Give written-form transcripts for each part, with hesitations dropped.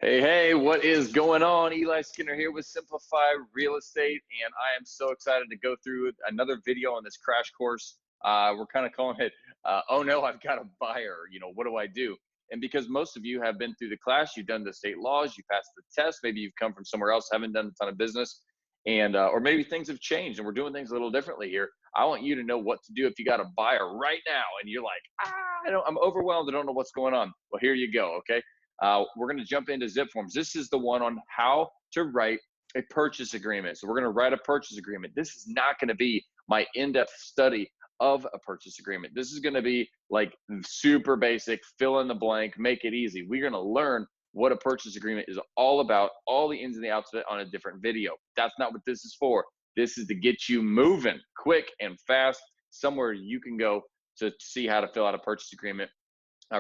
Hey, hey, what is going on? Eli Skinner here with Simplify Real Estate, and I am so excited to go through another video on this crash course. We're kind of calling it, oh no, I've got a buyer. What do I do? And because most of you have been through the class, you've done the state laws, you passed the test, maybe you've come from somewhere else, haven't done a ton of business, and or maybe things have changed and we're doing things a little differently here. I want you to know what to do if you got a buyer right now and you're like, I'm overwhelmed, I don't know what's going on. Well, here you go, okay? We're going to jump into Zip Forms. This is the one on how to write a purchase agreement. So we're going to write a purchase agreement. This is not going to be my in-depth study of a purchase agreement. This is going to be like super basic, fill in the blank, make it easy. We're going to learn what a purchase agreement is all about, all the ins and the outs of it on a different video. That's not what this is for. This is to get you moving quick and fast, somewhere you can go to see how to fill out a purchase agreement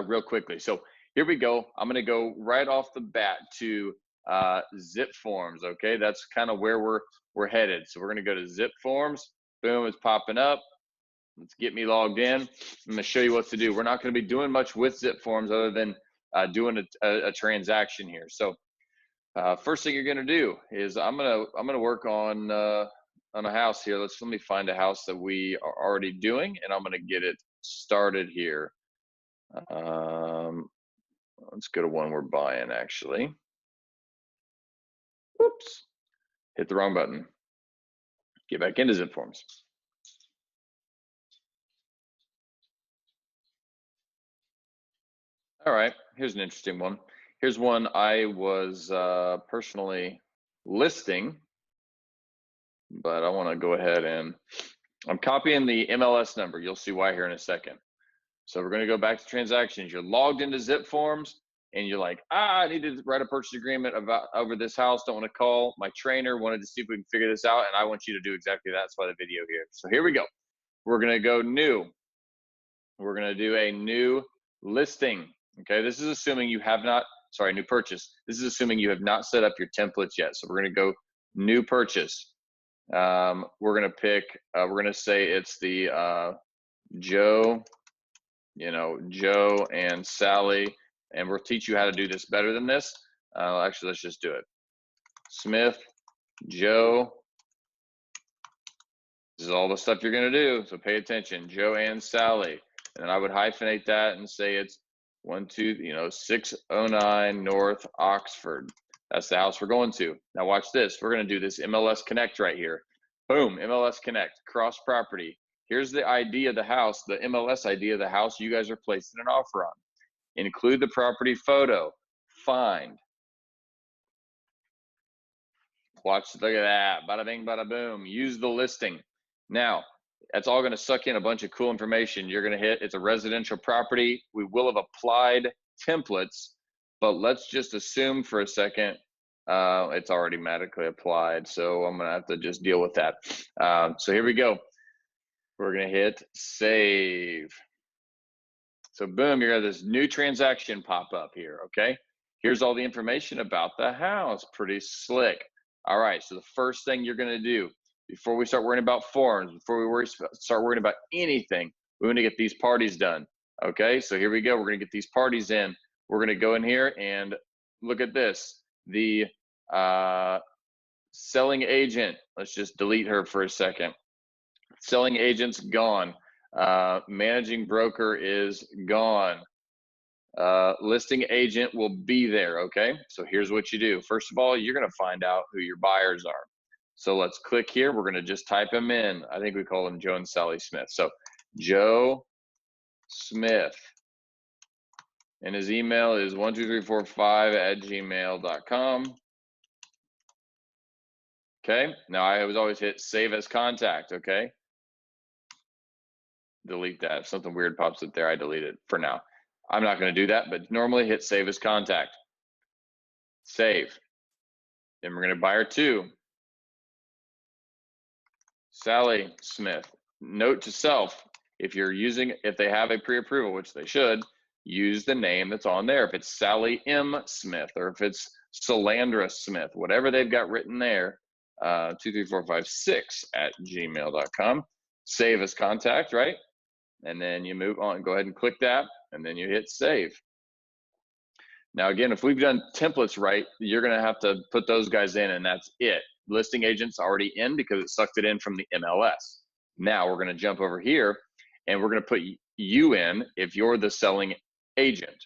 real quickly. So here we go. I'm going to go right off the bat to Zip Forms. Okay, that's kind of where we're headed. So we're going to go to Zip Forms. Boom, it's popping up. Let's get me logged in. I'm going to show you what to do. We're not going to be doing much with Zip Forms other than doing a transaction here. So first thing you're going to do is I'm going to work on a house here. Let me find a house that we are already doing, and I'm going to get it started here. Let's go to one we're buying, actually. Whoops, hit the wrong button. Get back into Zip Forms. All right, here's an interesting one. Here's one I was personally listing, but I want to go ahead and I'm copying the MLS number. You'll see why here in a second. So we're going to go back to transactions. You're logged into Zip Forms and you're like, I need to write a purchase agreement over this house. Don't want to call. My trainer wanted to see if we can figure this out, and I want you to do exactly that. That's why the video here. So here we go. We're going to go new. We're going to do a new listing. Okay, this is assuming you have not, new purchase. This is assuming you have not set up your templates yet. So we're going to go new purchase. We're going to pick, we're going to say it's the Joe and Sally, and we'll teach you how to do this better than this. Actually, let's just do it. Smith, Joe. This is all the stuff you're going to do, so pay attention. Joe and Sally. And then I would hyphenate that and say it's 609 North Oxford. That's the house we're going to. Now watch this. We're going to do this MLS Connect right here. Boom, MLS Connect, cross property. Here's the ID of the house, the MLS ID of the house you guys are placing an offer on. Include the property photo. Find. Watch, look at that. Bada bing, bada boom. Use the listing. Now, that's all going to suck in a bunch of cool information. You're going to hit, it's a residential property. We will have applied templates, but let's just assume for a second it's already magically applied. So I'm going to have to just deal with that. So here we go. We're going to hit save. So boom, you're going to have this new transaction pop up here, okay? Here's all the information about the house. Pretty slick. All right, so the first thing you're going to do before we start worrying about forms, before we start worrying about anything, we want to get these parties done, okay? So here we go. We're going to get these parties in. We're going to go in here and look at this. The selling agent, let's just delete her for a second. Selling agent's gone. Managing broker is gone. Listing agent will be there, okay? So here's what you do. First of all, you're going to find out who your buyers are. So let's click here. We're going to just type them in. I think we call them Joe and Sally Smith. So Joe Smith. And his email is 12345@gmail.com. Okay, now I always hit save as contact, okay? Delete that. If something weird pops up there, I delete it for now. I'm not going to do that, but normally hit save as contact. Save. Then we're going to buyer 2. Sally Smith. Note to self, if they have a pre-approval, which they should, use the name that's on there. If it's Sally M. Smith or if it's Solandra Smith, whatever they've got written there, 23456@gmail.com. Save as contact, right? And then you move on, go ahead and click that, and then you hit save. Now, again, if we've done templates right, you're going to have to put those guys in, and that's it. Listing agent's already in because it sucked it in from the MLS. Now we're going to jump over here, and we're going to put you in if you're the selling agent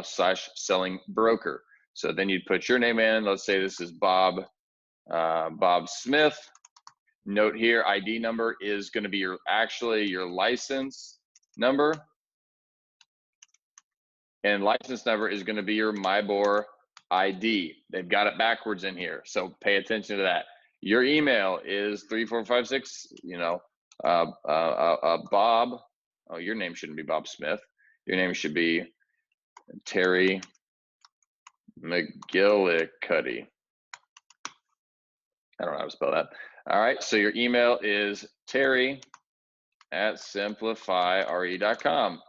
slash selling broker. So then you'd put your name in. Let's say this is Bob Smith. Note here, ID number is going to be your license number, and license number is going to be your MyBOR ID. They've got it backwards in here, so pay attention to that. Your email is 3456. Bob. Oh, your name shouldn't be Bob Smith. Your name should be Terry McGillicuddy. I don't know how to spell that. All right, so your email is terry@simplifyre.com.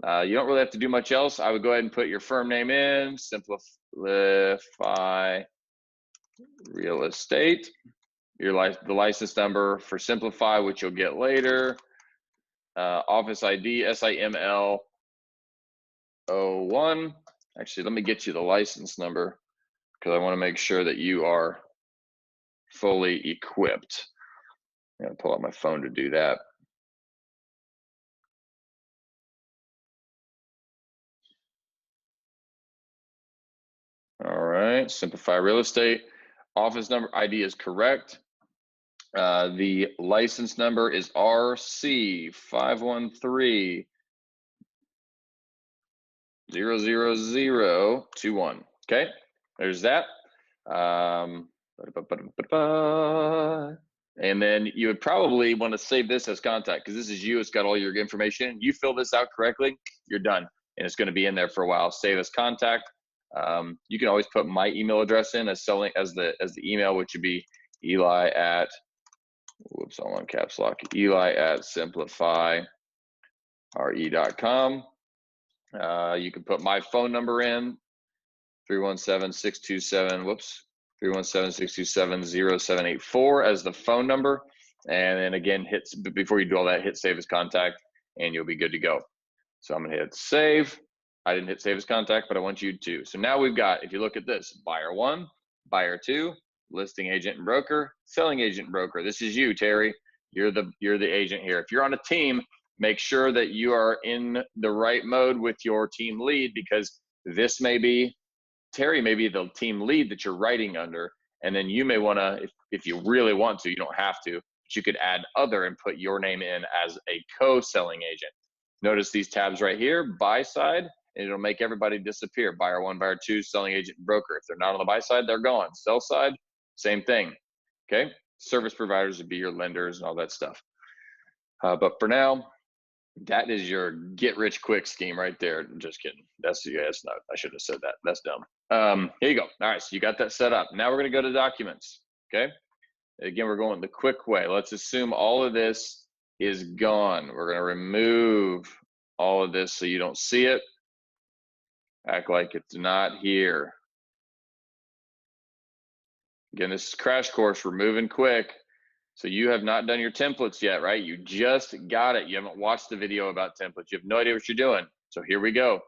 You don't really have to do much else. I would go ahead and put your firm name in, Simplify Real Estate. The license number for Simplify, which you'll get later. Office ID, SIML01. Actually, let me get you the license number because I want to make sure that you are fully equipped. I'm going to pull out my phone to do that. All right, Simplify Real Estate. Office number ID is correct. The license number is RC513-00021. Okay, there's that. And then you would probably want to save this as contact because this is you. It's got all your information. You fill this out correctly, you're done, and it's going to be in there for a while. Save as contact. You can always put my email address in as the email, which would be Eli at simplifyre.com. You can put my phone number in 317-627-0784 as the phone number, and then again, before you do all that, hit save as contact, and you'll be good to go. So I'm gonna hit save. I didn't hit save as contact, but I want you to. So now we've got, if you look at this, buyer 1, buyer 2, listing agent and broker, selling agent and broker. This is you, Terry. You're the agent here. If you're on a team, make sure that you are in the right mode with your team lead, because this may be Terry may be the team lead that you're writing under, and then you may want to, if you really want to, you don't have to, but you could add other and put your name in as a co-selling agent. Notice these tabs right here, buy side, and it'll make everybody disappear. Buyer 1, buyer 2, selling agent, broker. If they're not on the buy side, they're gone. Sell side, same thing. Okay, service providers would be your lenders and all that stuff. But for now, that is your get rich quick scheme right there. Just kidding. That's not. I should have said that. That's dumb. Here you go. All right, so you got that set up. Now we're going to go to documents. Okay. Again, we're going the quick way. Let's assume all of this is gone. We're going to remove all of this so you don't see it. Act like it's not here. Again, this is Crash Course. We're moving quick. So you have not done your templates yet, right? You just got it. You haven't watched the video about templates. You have no idea what you're doing. So here we go.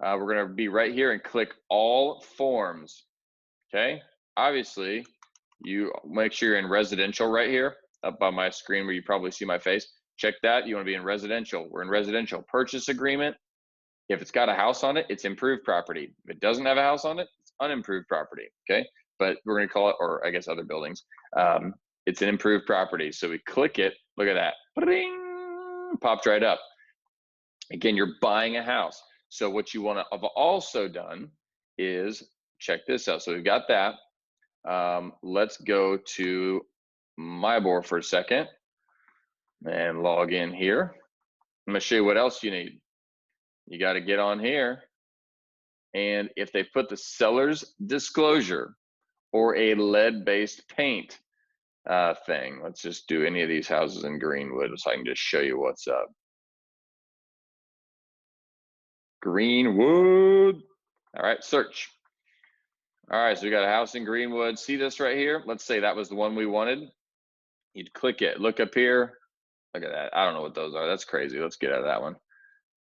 We're going to be right here and click all forms. Okay. Obviously, you make sure you're in residential right here up on my screen where you probably see my face. Check that. You want to be in residential. We're in residential. Purchase agreement. If it's got a house on it, it's improved property. If it doesn't have a house on it, it's unimproved property. Okay. But we're going to call it, or I guess other buildings. It's an improved property. So we click it. Look at that. Ba-ding, popped right up. Again, you're buying a house. So what you want to have also done is check this out. So we've got that. Let's go to MyBOR for a second and log in here. I'm going to show you what else you need. You got to get on here. And if they put the seller's disclosure or a lead-based paint thing, let's just do any of these houses in Greenwood so I can just show you what's up. Greenwood. All right, search. All right, so we got a house in Greenwood. See this right here? Let's say that was the one we wanted. You'd click it. Look up here. Look at that. I don't know what those are. That's crazy. Let's get out of that one.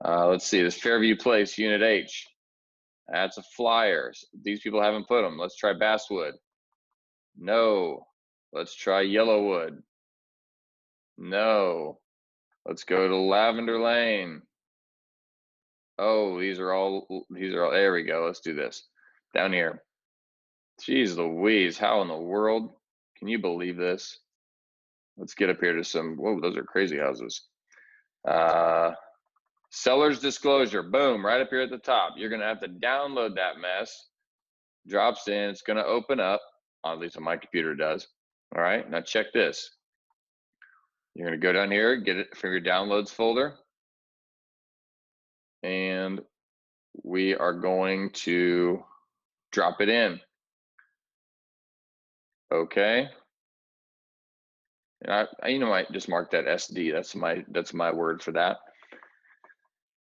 Let's see. This Fairview Place, Unit H. That's a flyer. These people haven't put them. Let's try basswood. No. Let's try yellowwood. No. Let's go to lavender lane. Oh, these are all, there we go. Let's do this. Down here. Jeez Louise, how in the world? Can you believe this? Let's get up here to some, whoa, those are crazy houses. Seller's disclosure, boom, right up here at the top. You're gonna have to download that mess. Drops in, it's gonna open up, at least on my computer does. All right, now check this. You're gonna go down here, get it from your downloads folder. And we are going to drop it in. Okay. And I might just mark that SD. That's my word for that.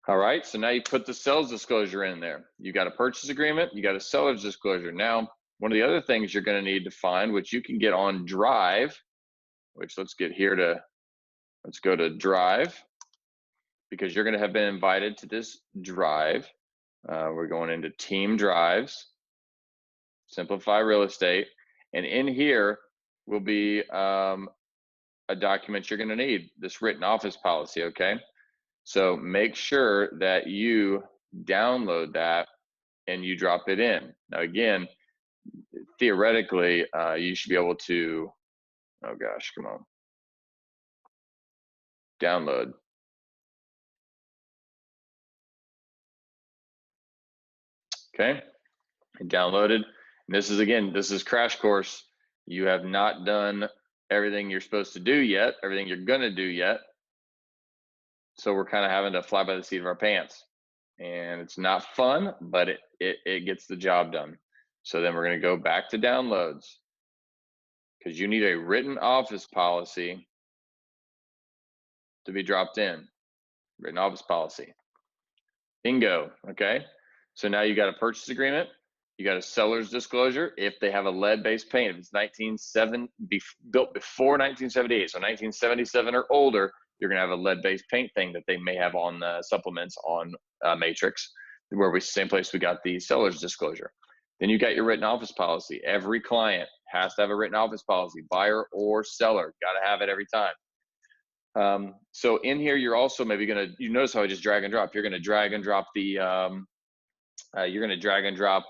All right, so now you put the sales disclosure in there. You got a purchase agreement, you got a seller's disclosure. Now, one of the other things you're gonna need to find, which you can get on Drive, which let's go to Drive, because you're gonna have been invited to this Drive. We're going into Team Drives, Simplify Real Estate, and in here will be a document you're gonna need, this written office policy, okay? So make sure that you download that and you drop it in. Now again, theoretically, you should be able to, oh gosh, come on. Download. Okay, and downloaded. And this is Crash Course. You have not done everything you're supposed to do yet, everything you're gonna do yet. So we're kind of having to fly by the seat of our pants. And it's not fun, but it gets the job done. So then we're gonna go back to downloads, because you need a written office policy to be dropped in. Written office policy. Bingo, okay? So now you got a purchase agreement, you got a seller's disclosure if they have a lead-based paint. If it's built before 1978, so 1977 or older, you're gonna have a lead-based paint thing that they may have on supplements on Matrix, same place we got the seller's disclosure. Then you got your written office policy. Every client has to have a written office policy, buyer or seller, gotta have it every time. So in here, you're also maybe you notice how I just drag and drop. You're gonna drag and drop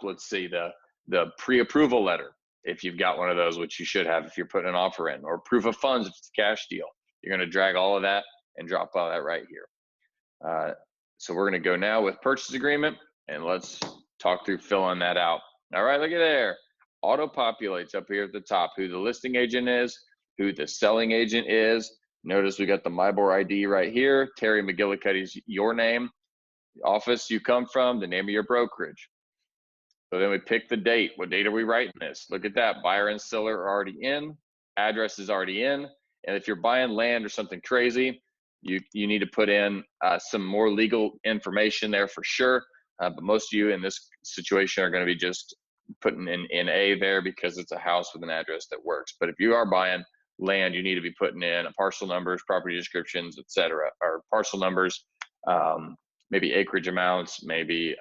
let's see, the pre-approval letter, if you've got one of those, which you should have if you're putting an offer in, or proof of funds if it's a cash deal. You're gonna drag all of that and drop all that right here. So we're gonna go now with purchase agreement, and let's talk through filling that out. All right, look at there. Auto populates up here at the top who the listing agent is, who the selling agent is. Notice we got the MyBor ID right here. Terry McGillicuddy's your name, the office you come from, the name of your brokerage. So then we pick the date. What date are we writing this? Look at that. Buyer and seller are already in. Address is already in. And if you're buying land or something crazy, you need to put in some more legal information there for sure. But most of you in this situation are going to be just putting in A there because it's a house with an address that works. But if you are buying land, you need to be putting in parcel numbers, property descriptions, etc., or parcel numbers, maybe acreage amounts, maybe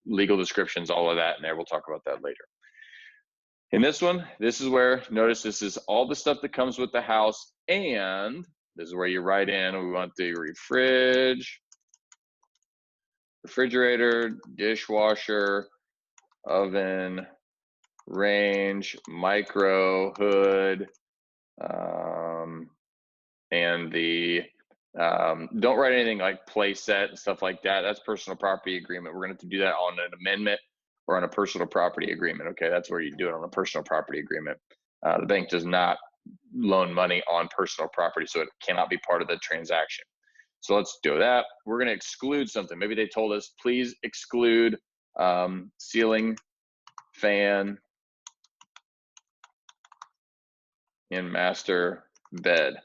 legal descriptions, all of that in there. We'll talk about that later. In this one, this is where, notice this is all the stuff that comes with the house, and this is where you write in, we want the refrigerator, dishwasher, oven, range, micro, hood, and the don't write anything like play set and stuff like that. That's personal property agreement. We're going to have to do that on an amendment or on a personal property agreement. Okay, that's where you do it, on a personal property agreement. The bank does not loan money on personal property, so it cannot be part of the transaction. So let's do that. We're going to exclude something. Maybe they told us, please exclude ceiling fan in master bed,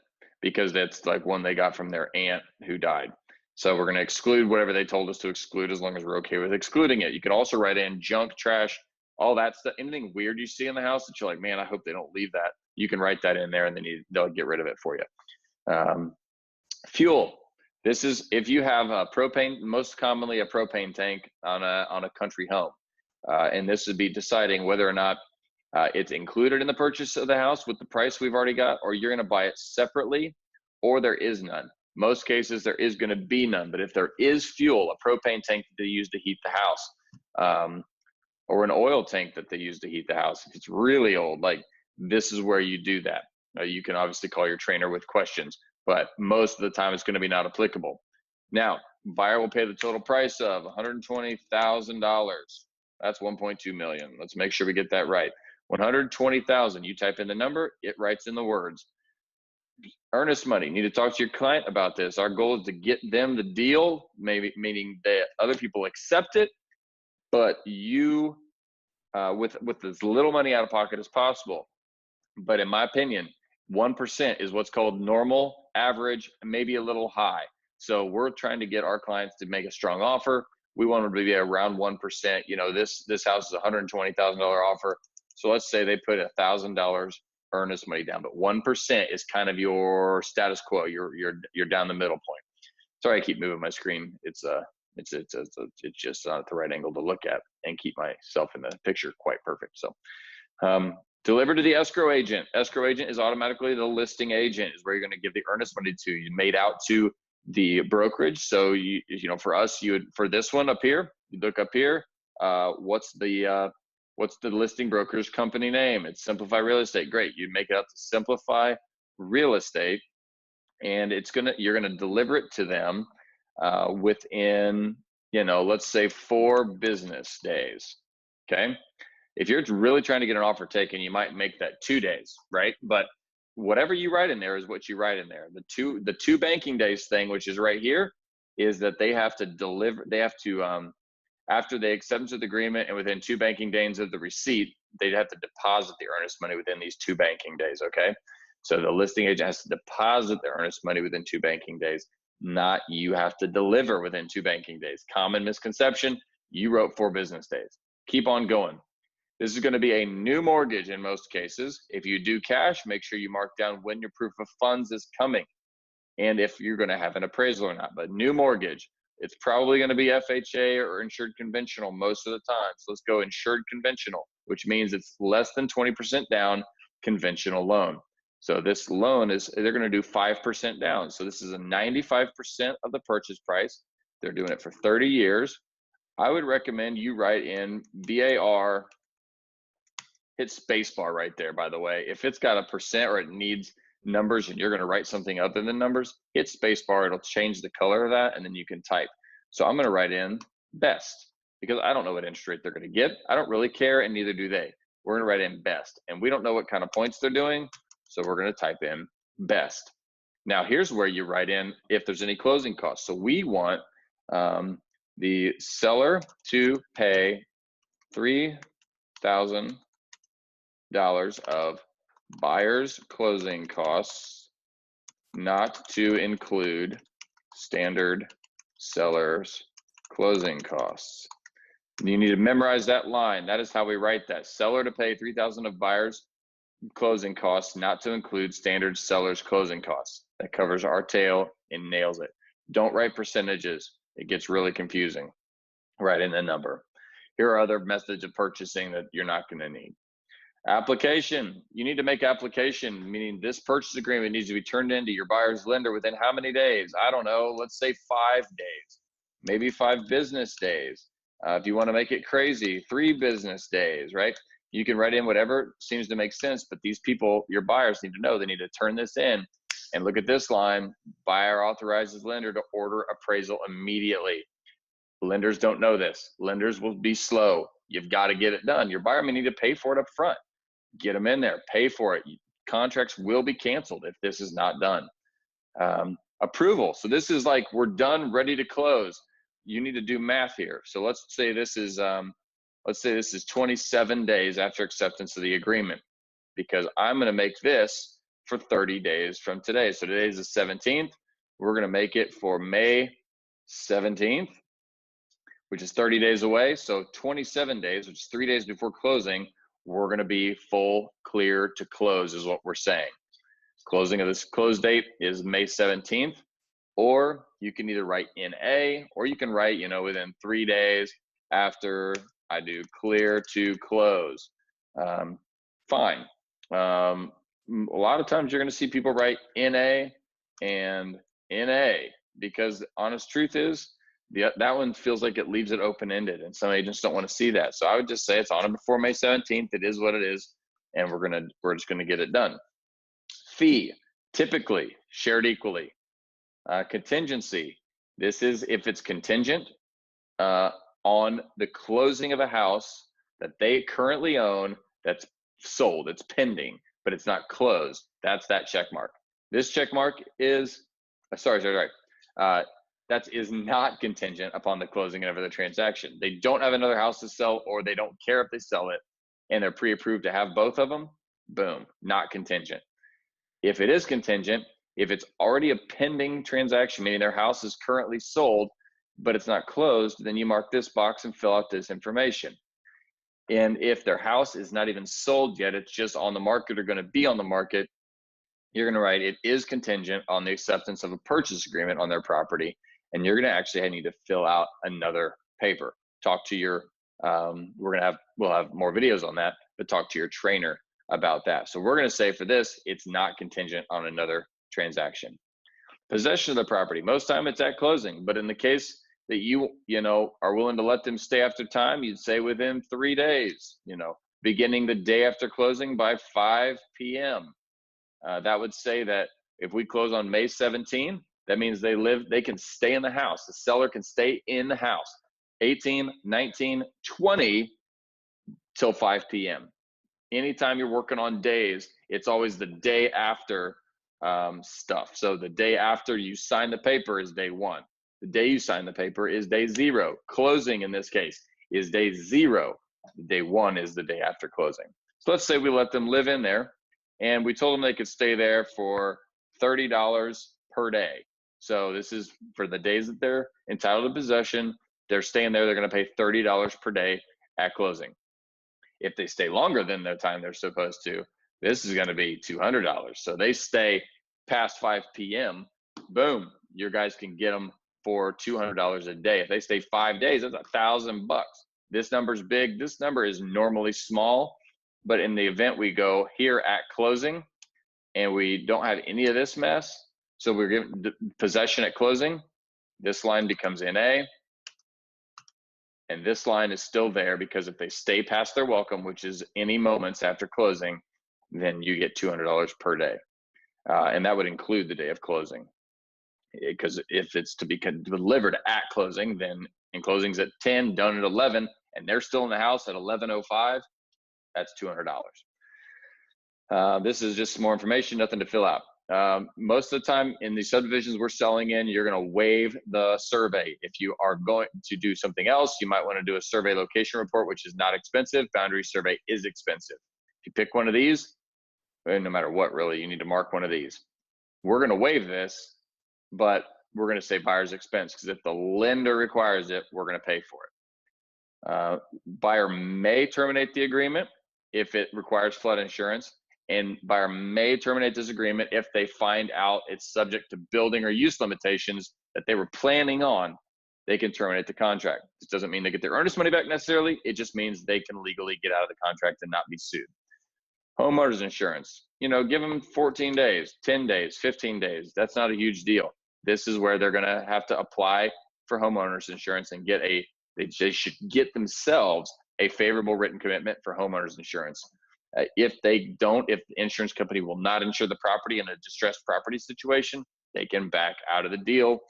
because that's like one they got from their aunt who died. So we're going to exclude whatever they told us to exclude, as long as we're okay with excluding it. You could also write in junk, trash, all that stuff. Anything weird you see in the house that you're like, man, I hope they don't leave that, you can write that in there, and then they'll get rid of it for you. Fuel. This is if you have a propane, most commonly a propane tank on a country home, and this would be deciding whether or not it's included in the purchase of the house with the price we've already got, or you're going to buy it separately, or there is none. Most cases there is going to be none, but if there is fuel, a propane tank that they use to heat the house, or an oil tank that they use to heat the house, if it's really old, like this is where you do that. You can obviously call your trainer with questions, but most of the time it's going to be not applicable. Now, buyer will pay the total price of $120,000. That's 1.2 million. Let's make sure we get that right. 120,000. You type in the number, it writes in the words. Earnest money. Need to talk to your client about this. Our goal is to get them the deal, maybe meaning that other people accept it, but you with as little money out of pocket as possible. But in my opinion, 1% is what's called normal, average, maybe a little high. So we're trying to get our clients to make a strong offer. We want them to be around 1%. You know, this house is $120,000 offer. So let's say they put $1,000 earnest money down, but 1% is kind of your status quo. You're down the middle point. Sorry, I keep moving my screen. It's just not at the right angle to look at and keep myself in the picture quite perfect. So deliver to the escrow agent. Escrow agent is automatically the listing agent, is where you're going to give the earnest money to. You made out to the brokerage. So you know, for us, you would, for this one up here, you look up here, what's the listing broker's company name? It's Simplify Real Estate. Great. You make it out to Simplify Real Estate, and you're gonna deliver it to them within, you know, let's say 4 business days. Okay. If you're really trying to get an offer taken, you might make that 2 days, right? But whatever you write in there is what you write in there. The two banking days thing, which is right here, is that they have to deliver. They have to after they accept the agreement and within 2 banking days of the receipt, they'd have to deposit the earnest money within these 2 banking days. Okay, so the listing agent has to deposit the earnest money within 2 banking days. Not you have to deliver within 2 banking days. Common misconception. You wrote 4 business days. Keep on going. This is going to be a new mortgage in most cases. If you do cash, make sure you mark down when your proof of funds is coming and if you're going to have an appraisal or not. But new mortgage, it's probably going to be FHA or insured conventional most of the time. So let's go insured conventional, which means it's less than 20% down, conventional loan. So this loan is, they're going to do 5% down. So this is a 95% of the purchase price. They're doing it for 30 years. I would recommend you write in VAR. Hit spacebar right there, by the way. If it's got a percent or it needs numbers and you're going to write something other than numbers, hit spacebar. It'll change the color of that, and then you can type. So I'm going to write in best because I don't know what interest rate they're going to get. I don't really care, and neither do they. We're going to write in best, and we don't know what kind of points they're doing, so we're going to type in best. Now, here's where you write in if there's any closing costs. So we want the seller to pay $3,000 of buyer's closing costs, not to include standard seller's closing costs. You need to memorize that line. That is how we write that. Seller to pay $3,000 of buyer's closing costs, not to include standard seller's closing costs. That covers our tail and nails it. Don't write percentages. It gets really confusing. Write in the number. Here are other methods of purchasing that you're not going to need. Application. You need to make application, meaning this purchase agreement needs to be turned into your buyer's lender within how many days? I don't know. Let's say 5 days, maybe 5 business days. If you want to make it crazy, 3 business days, right? You can write in whatever seems to make sense, but these people, your buyers, need to know they need to turn this in. And look at this line: buyer authorizes lender to order appraisal immediately. Lenders don't know this. Lenders will be slow. You've got to get it done. Your buyer may need to pay for it up front. Get them in there, pay for it. Contracts will be canceled if this is not done. Approval. So this is like we're done, ready to close. You need to do math here. So let's say this is 27 days after acceptance of the agreement, because I'm going to make this for 30 days from today. So today is the 17th. We're going to make it for May 17th, which is 30 days away. So 27 days, which is 3 days before closing, we're going to be full clear to close is what we're saying. Closing of this close date is May 17th, or you can either write NA or you can write, within 3 days after I do clear to close. Fine. A lot of times you're going to see people write NA and NA because the honest truth is that one feels like it leaves it open-ended, and some agents don't want to see that. So I would just say it's on or before May 17th. It is what it is, and we're just gonna get it done. Fee, typically shared equally. Contingency, this is if it's contingent on the closing of a house that they currently own that's sold, it's pending, but it's not closed. That's that check mark. This check mark is, that is not contingent upon the closing of the transaction. They don't have another house to sell, or they don't care if they sell it, and they're pre-approved to have both of them. Boom, not contingent. If it is contingent, if it's already a pending transaction, meaning their house is currently sold, but it's not closed, then you mark this box and fill out this information. And if their house is not even sold yet, it's just on the market or going to be on the market, you're going to write it is contingent on the acceptance of a purchase agreement on their property. And you're going to actually need to fill out another paper. Talk to your, we'll have more videos on that, but talk to your trainer about that. So we're going to say for this, it's not contingent on another transaction. Possession of the property, most time it's at closing, but in the case that you are willing to let them stay after time, you'd say within 3 days, beginning the day after closing by 5 p.m. That would say that if we close on May 17, that means they can stay in the house. The seller can stay in the house 18, 19, 20 till 5 p.m. Anytime you're working on days, it's always the day after stuff. So the day after you sign the paper is day 1. The day you sign the paper is day 0. Closing in this case is day 0. Day 1 is the day after closing. So let's say we let them live in there, and we told them they could stay there for $30 per day. So this is for the days that they're entitled to possession. They're staying there. They're going to pay $30 per day at closing. If they stay longer than the time they're supposed to, this is going to be $200. So they stay past 5 p.m. Boom, your guys can get them for $200 a day. If they stay 5 days, that's $1,000. This number's big. This number is normally small, but in the event we go here at closing and we don't have any of this mess, so we're given possession at closing, this line becomes NA, and this line is still there because if they stay past their welcome, which is any moments after closing, then you get $200 per day. And that would include the day of closing. Because if it's to be delivered at closing, then in closing's at 10, done at 11, and they're still in the house at 11:05, that's $200. This is just some more information, nothing to fill out. Most of the time in the subdivisions we're selling in, you're going to waive the survey. If you are going to do something else, you might want to do a survey location report, which is not expensive. Boundary survey is expensive. If you pick one of these, no matter what, really, you need to mark one of these. We're going to waive this, but we're going to say buyer's expense, because if the lender requires it, we're going to pay for it. Buyer may terminate the agreement if it requires flood insurance, and buyer may terminate this agreement if they find out it's subject to building or use limitations that they were planning on. They can terminate the contract. This doesn't mean they get their earnest money back necessarily. It just means they can legally get out of the contract and not be sued. Homeowners insurance, give them 14 days, 10 days, 15 days. That's not a huge deal. This is where they're going to have to apply for homeowners insurance and they should get themselves a favorable written commitment for homeowners insurance. If they don't, if the insurance company will not insure the property in a distressed property situation, they can back out of the deal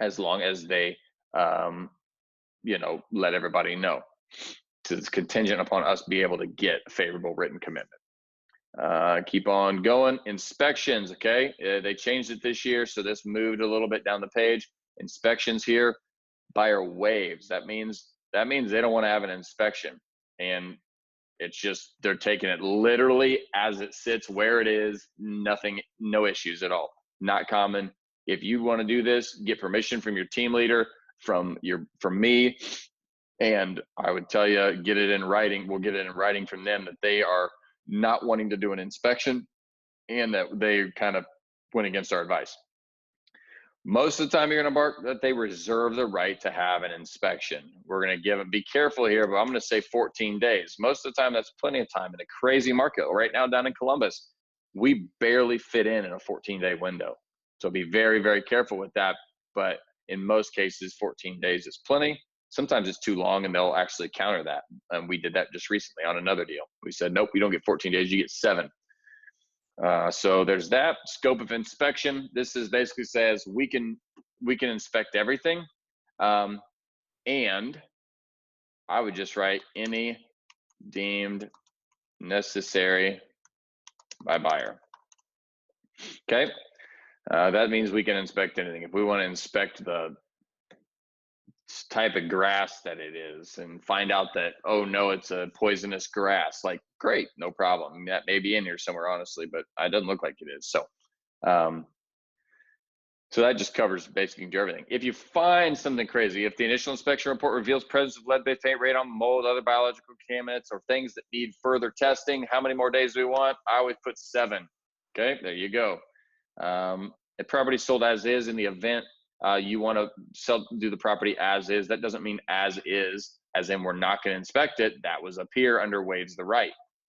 as long as they, let everybody know. So it's contingent upon us being able to get a favorable written commitment. Keep on going. Inspections, okay? They changed it this year, so this moved a little bit down the page. Inspections here, buyer waives. That means they don't want to have an inspection, and it's just they're taking it literally as it sits where it is. Nothing, no issues at all. Not common. If you want to do this, get permission from your team leader, from me, and I would tell you, get it in writing. We'll get it in writing from them that they are not wanting to do an inspection and that they kind of went against our advice. Most of the time you're going to mark that they reserve the right to have an inspection. We're going to give them, be careful here, but I'm going to say 14 days. Most of the time, that's plenty of time in a crazy market. Right now down in Columbus, we barely fit in a 14-day window. So be very, very careful with that. But in most cases, 14 days is plenty. Sometimes it's too long and they'll actually counter that. And we did that just recently on another deal. We said, nope, we don't get 14 days, you get 7. So there's that. Scope of inspection. This is basically says we can inspect everything, and I would just write any deemed necessary by buyer. Okay, that means we can inspect anything. If we want to inspect the type of grass that it is and find out that, oh no, it's a poisonous grass, like, great, no problem. I mean, that may be in here somewhere, honestly, but it doesn't look like it is. So so that just covers basically everything. If you find something crazy, if the initial inspection report reveals presence of lead-based paint, radon, mold, other biological contaminants, or things that need further testing, how many more days do we want? I always put 7. Okay, there you go. A property sold as is. In the event you want to do the property as is, that doesn't mean as is, as in we're not going to inspect it. That was up here under waives the right.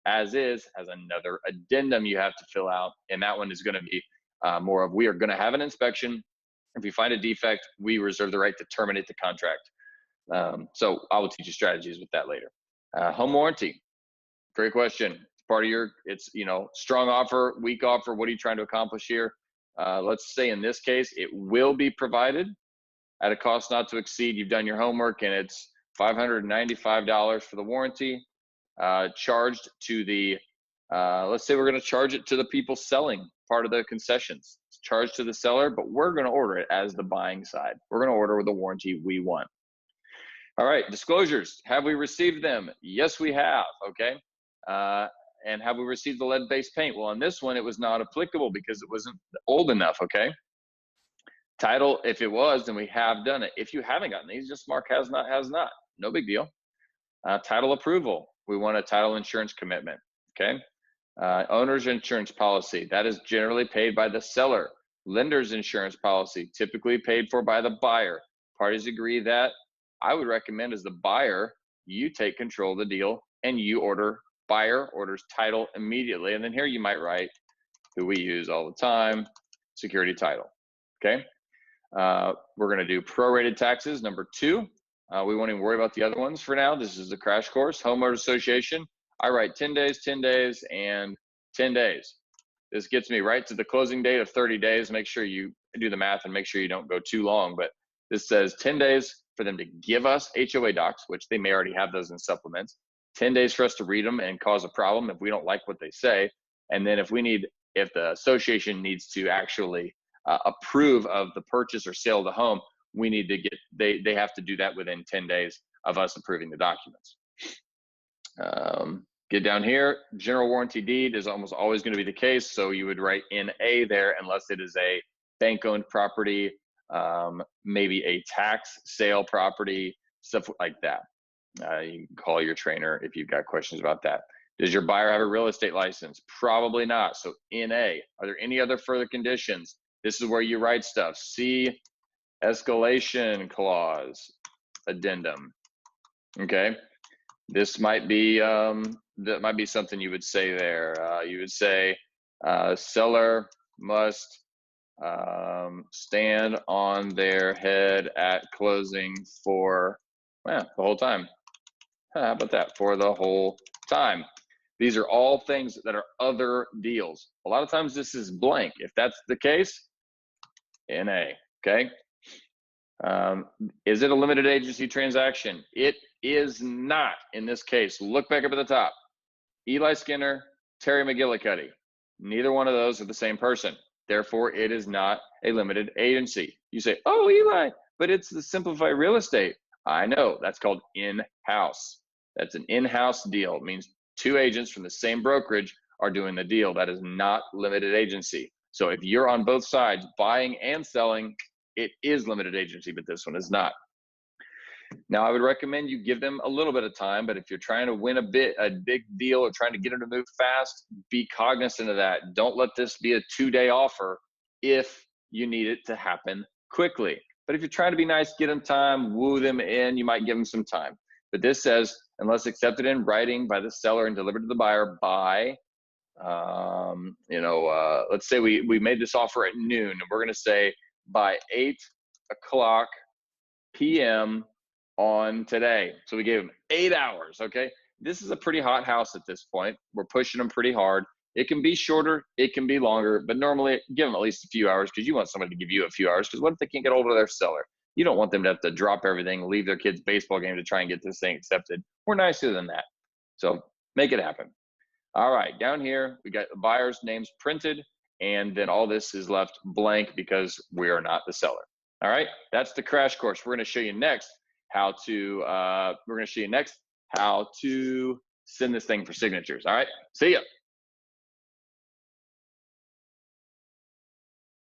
As is has another addendum you have to fill out, and that one is going to be more of, we are going to have an inspection. If you find a defect, we reserve the right to terminate the contract. So I will teach you strategies with that later. Home warranty, great question. It's part of your, it's, strong offer, weak offer. What are you trying to accomplish here? Let's say in this case, it will be provided at a cost not to exceed. You've done your homework and it's $595 for the warranty, charged to the, let's say we're going to charge it to the people selling part of the concessions. It's charged to the seller, but we're going to order it as the buying side. We're going to order with the warranty we want. All right, disclosures. Have we received them? Yes, we have. Okay. And have we received the lead-based paint? Well, on this one, it was not applicable because it wasn't old enough. Okay. Title, if it was, then we have done it. If you haven't gotten these, just mark has not, has not. No big deal. Title approval. We want a title insurance commitment. Okay. Owner's insurance policy, that is generally paid by the seller. Lender's insurance policy, typically paid for by the buyer. Parties agree that. I would recommend as the buyer, you take control of the deal and you order, buyer orders title immediately. And then here you might write, who we use all the time, security title. Okay. We're going to do prorated taxes, number 2. We won't even worry about the other ones for now. This is the crash course. Homeowners association, I write 10 days, 10 days, and 10 days. This gets me right to the closing date of 30 days. Make sure you do the math and make sure you don't go too long. But this says 10 days for them to give us HOA docs, which they may already have those in supplements. 10 days for us to read them and cause a problem if we don't like what they say. And then if the association needs to actually approve of the purchase or sale of the home, we need to get, they have to do that within 10 days of us approving the documents. Get down here, general warranty deed is almost always going to be the case. So you would write NA there unless it is a bank-owned property, maybe a tax sale property, stuff like that. You can call your trainer if you've got questions about that. Does your buyer have a real estate license? Probably not. So NA. Are there any other further conditions? This is where you write stuff. C, escalation clause, addendum. Okay. This might be that might be something you would say there. You would say seller must stand on their head at closing for the whole time. How about that? For the whole time. These are all things that are other deals. A lot of times this is blank. If that's the case, NA. Okay. Is it a limited agency transaction? It is not in this case. Look back up at the top. Eli Skinner, Terry McGillicuddy. Neither one of those are the same person. Therefore, it is not a limited agency. You say, oh, Eli, but it's the Simplify Real Estate. I know, that's called in-house. That's an in-house deal. It means 2 agents from the same brokerage are doing the deal. That is not limited agency. So if you're on both sides, buying and selling, it is limited agency, but this one is not. Now, I would recommend you give them a little bit of time, but if you're trying to win a big deal or trying to get them to move fast, be cognizant of that. Don't let this be a 2-day offer if you need it to happen quickly. But if you're trying to be nice, get them time, woo them in, you might give them some time. But this says, unless accepted in writing by the seller and delivered to the buyer by, let's say we made this offer at noon, and we're going to say by 8:00 p.m. on today. So we gave them 8 hours, okay? This is a pretty hot house at this point. We're pushing them pretty hard. It can be shorter, it can be longer, but normally give them at least a few hours because you want somebody to give you a few hours, because what if they can't get hold of their seller? You don't want them to have to drop everything, leave their kid's baseball game to try and get this thing accepted. We're nicer than that. So make it happen. All right, down here, we got the buyer's names printed, and then all this is left blank because we are not the seller. All right, that's the crash course. We're going to show you next how to send this thing for signatures. All right, see ya.